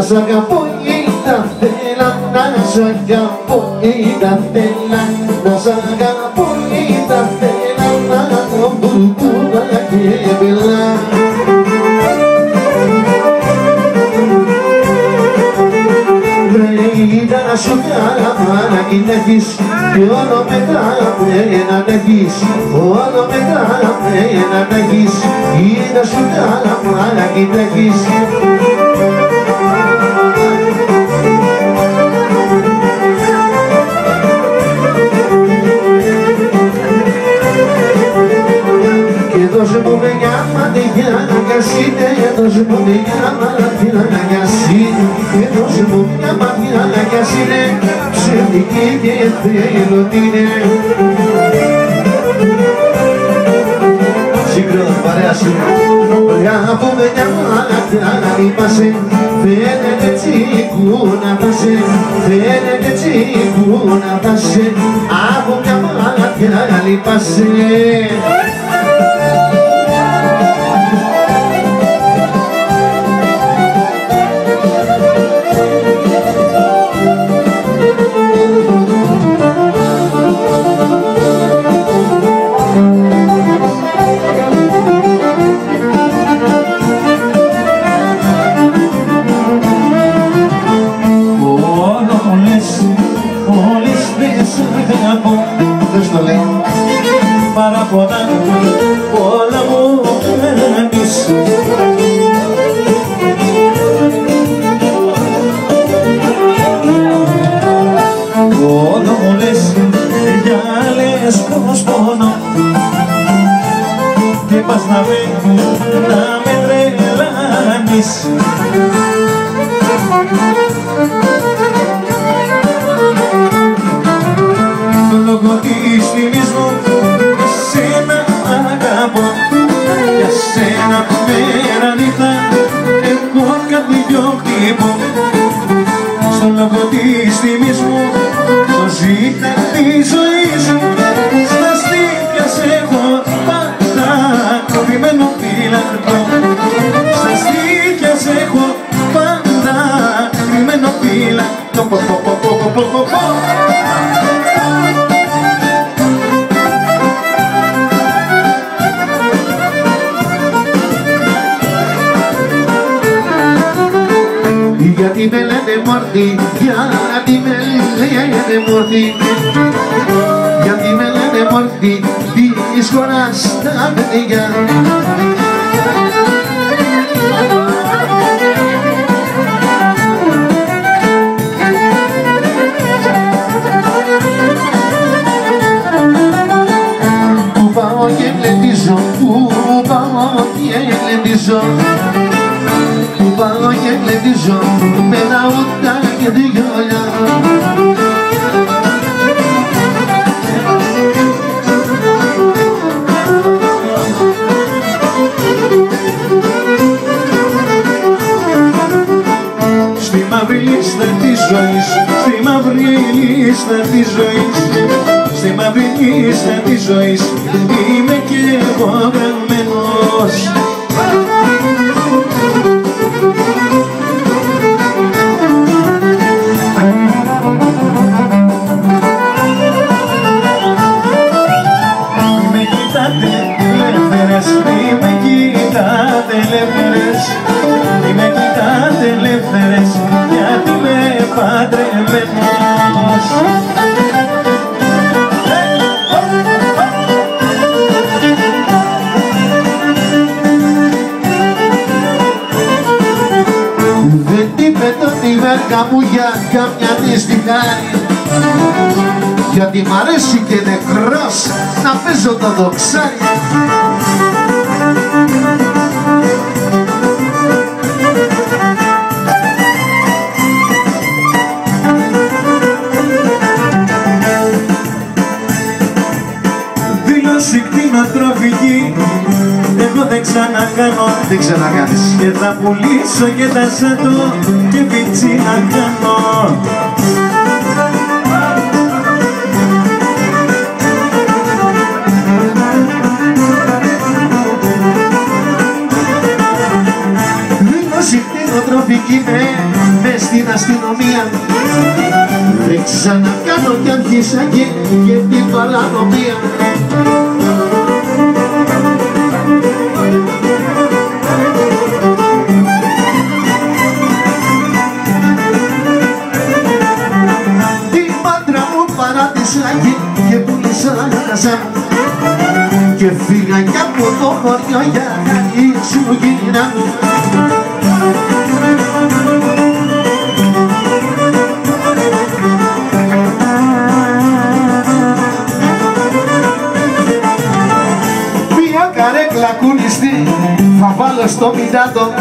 σ' αγαπώ ήταν θέλα, να σ' αγαπώ ήταν θέλα, να σ' αγαπώ ήταν θέλα, να το μπουρμπούρα και μπελά. Βρε ήταν να σου κάνω ανάγκη να έχεις και όλο μετά μένα να έχεις, όλο μετά μένα να έχεις, είναι σου κάνω ανάγκη να έχεις. Δώσε μου μια ματιά να σύνε, δώσε μου μια ματιά να σύνε, δώσε μου μια ματιά να σύνε, ψευτική και θέλω την είναι. Σύγκρον παρέα σου, από μια ματιά να λείπασαι, φαίνεται τσίκου να τάσαι, φαίνεται τσίκου να τάσαι, από μια ματιά να λείπασαι. Παραπονά όλα μου μένεις. Όλο μου λες για λες πως πονώ και πας να με τρελάνεις. Λόγω της τιμής μου σένα αγαπώ, για σένα μέρα νύχτα εγώ κάτι δυο χτυπώ. Στο λόγο της τιμής μου το ζήτα τη ζωή σου, στα στήθια σε έχω πάντα κοπημένο φυλακτό. Στα στήθια σε έχω πάντα κοπημένο φυλακτό. Γιατί με λένε μόρτι, γιατί με λένε μόρτι, γιατί με λένε μόρτι της χώρας τα παιδιά. Πού πάω και γλεντίζω, πού πάω και γλεντίζω, πού πάω και γλεντίζω με ένα ούτα και τη γυαλιά. Στη μαύρη λίστα της ζωής, στη μαύρη λίστα της ζωής, στη μαύρη λίστα της ζωής είμαι κι εγώ γραμμένος. Μη με κοιτάτε ελεύθερες, γιατί είμαι παντρεμένος. Δεν την πετώ τη βέρκα μου για καμιά νηστικάρη, γιατί μ' αρέσει και νεκρός να παίζω το δοξάρι. Δήλωση κτηνοτροφική εγώ δεν ξανακάνω, δεν ξανακάνεις, και θα πουλήσω και τα σάτω και πίτσι να κάνω. Δήλωση κτηνοτροφική μες στην αστυνομία, δεν ξανακάνω κι αρχίσα και την παρανομία. Την μάντρα παράδεισάκι και πούλησα ζά και φύγα κι από το χωριό για καλή σου γύρα. Μια καρέκλα κουλιστή θα βάλω στο μητάτο,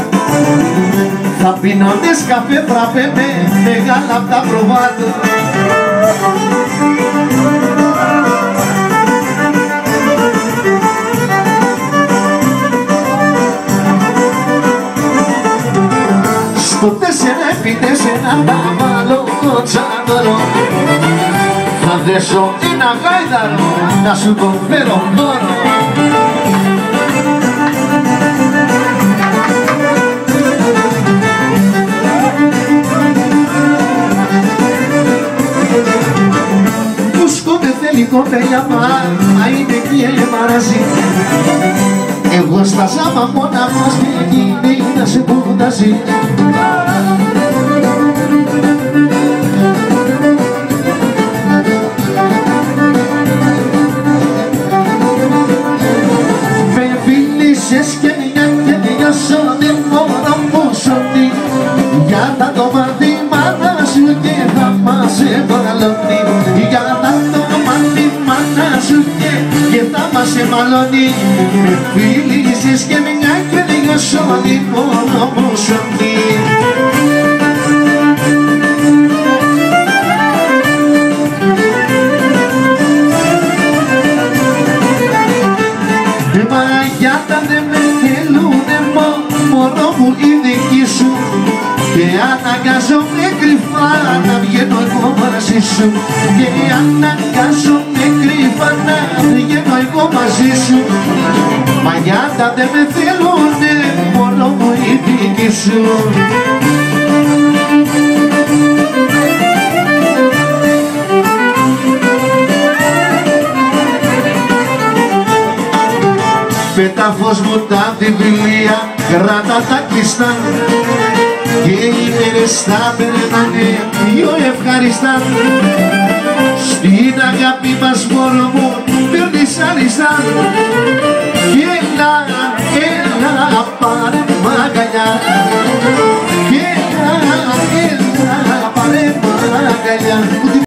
θα πίνω καφέ φραπέ με μεγάλα απ' τα προβάτω. Στο 4x4 θα βάλω το τσάντορο, θα δέσω ένα γάιδαρο να σου τον φέρω δώρο. Πουσκό με θέλει κοπέλια μα είναι και μαραζί, εγώ στα ζάμα μόνα μας και εκείνη να σε πουταζεί. Με φίλησες και μια σώνη μόνο που σώνει, για τα το μάτι μάνα σου και θα μας εμβαλώνει, για τα το μάτι μάνα σου και θα μας εμβαλώνει. Με φίλησες και μια σώνη μόνο που σώνει. Μαγιάτα δεν με θέλουνε μόνο μου η δική σου και αναγκάζομαι κρυφά να βγαίνω εγώ μαζί σου και αναγκάζομαι κρυφά να βγαίνω εγώ μαζί σου. Μαγιάτα δεν με θέλουνε μόνο μου η δική σου. Πέτα φως μου τα βιβλία, κράτα τα κλειστά και οι μέρες θα περνάνε πιο ευχαριστά. Στην αγάπη μας μωρό μου παίρνεις αριστά και έλα πάρε μ' αγκαλιά και έλα πάρε μ' αγκαλιά.